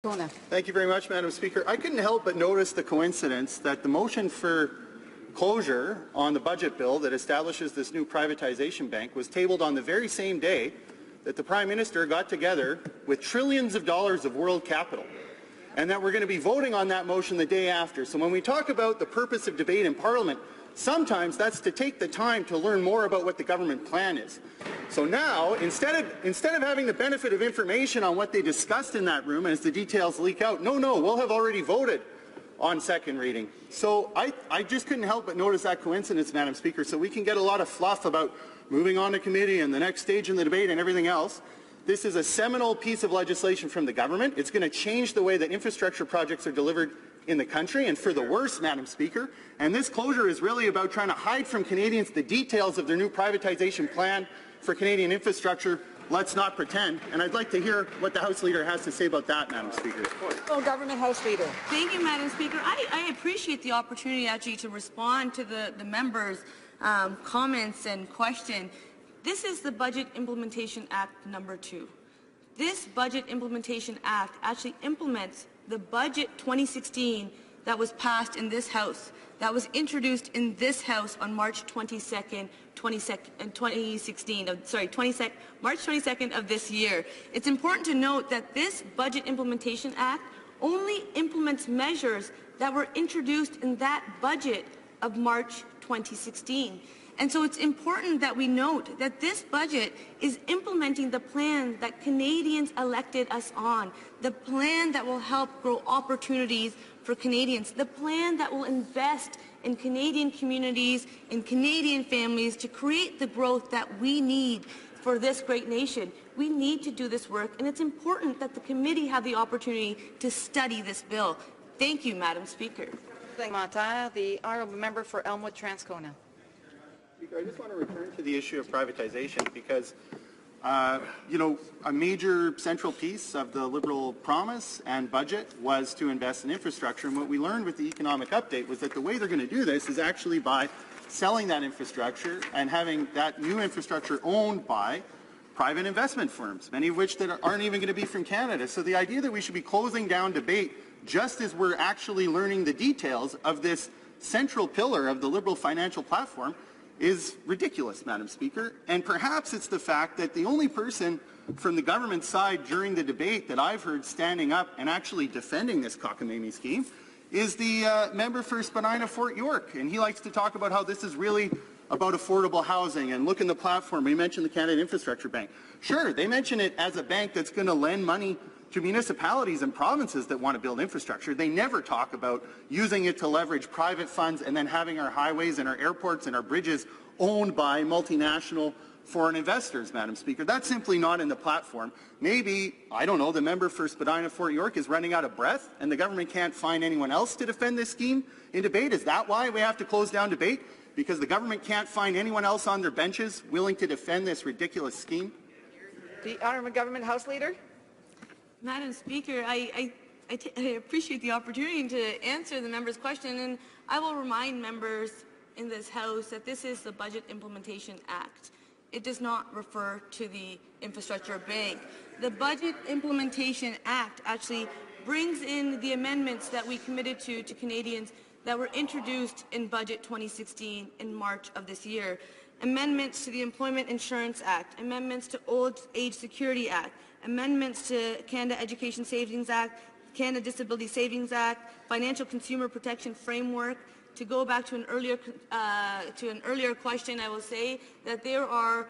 Thank you very much, Madam Speaker. I couldn't help but notice the coincidence that the motion for closure on the budget bill that establishes this new privatization bank was tabled on the very same day that the Prime Minister got together with trillions of dollars of world capital, and that we're going to be voting on that motion the day after. So when we talk about the purpose of debate in Parliament, sometimes that's to take the time to learn more about what the government plan is. So now, instead of having the benefit of information on what they discussed in that room as the details leak out, no, we'll have already voted on second reading. So I just couldn't help but notice that coincidence, Madam Speaker, so we can get a lot of fluff about moving on to committee and the next stage in the debate and everything else. This is a seminal piece of legislation from the government. It's going to change the way that infrastructure projects are delivered in the country, and for the worse, Madam Speaker. And this closure is really about trying to hide from Canadians the details of their new privatization plan for Canadian infrastructure. Let's not pretend. And I'd like to hear what the House Leader has to say about that, Madam Speaker. Well, Government House Leader. Thank you, Madam Speaker. I appreciate the opportunity actually to respond to the members' comments and question. This is the Budget Implementation Act number 2. This Budget Implementation Act actually implements the Budget 2016 that was passed in this House, that was introduced in this House on March 22nd, March 22nd of this year. It's important to note that this Budget Implementation Act only implements measures that were introduced in that budget of March 2016. And so it's important that we note that this budget is implementing the plan that Canadians elected us on, the plan that will help grow opportunities for Canadians, the plan that will invest in Canadian communities, in Canadian families to create the growth that we need for this great nation. We need to do this work, and it's important that the committee have the opportunity to study this bill. Thank you, Madam Speaker. The honourable member for Elmwood, Transcona. I just want to return to the issue of privatization because, a major central piece of the Liberal promise and budget was to invest in infrastructure. And what we learned with the economic update was that the way they're going to do this is actually by selling that infrastructure and having that new infrastructure owned by private investment firms, many of which that aren't even going to be from Canada. So the idea that we should be closing down debate just as we're actually learning the details of this central pillar of the Liberal financial platform is ridiculous, Madam Speaker. And perhaps it's the fact that the only person from the government side during the debate that I've heard standing up and actually defending this cockamamie scheme is the member for Spadina Fort York. And he likes to talk about how this is really about affordable housing. And look in the platform, we mentioned the Canada Infrastructure Bank. Sure, they mention it as a bank that's going to lend money to municipalities and provinces that want to build infrastructure. They never talk about using it to leverage private funds and then having our highways and our airports and our bridges owned by multinational foreign investors, Madam Speaker. That's simply not in the platform. Maybe, I don't know, the member for Spadina Fort York is running out of breath and the government can't find anyone else to defend this scheme in debate. Is that why we have to close down debate? Because the government can't find anyone else on their benches willing to defend this ridiculous scheme? The honourable Government House Leader. Madam Speaker, I appreciate the opportunity to answer the member's question, and I will remind members in this House that this is the Budget Implementation Act. It does not refer to the Infrastructure Bank. The Budget Implementation Act actually brings in the amendments that we committed to Canadians that were introduced in Budget 2016 in March of this year. Amendments to the Employment Insurance Act, amendments to Old Age Security Act, amendments to Canada Education Savings Act, Canada Disability Savings Act, Financial Consumer Protection Framework. To go back to an earlier question, I will say that there are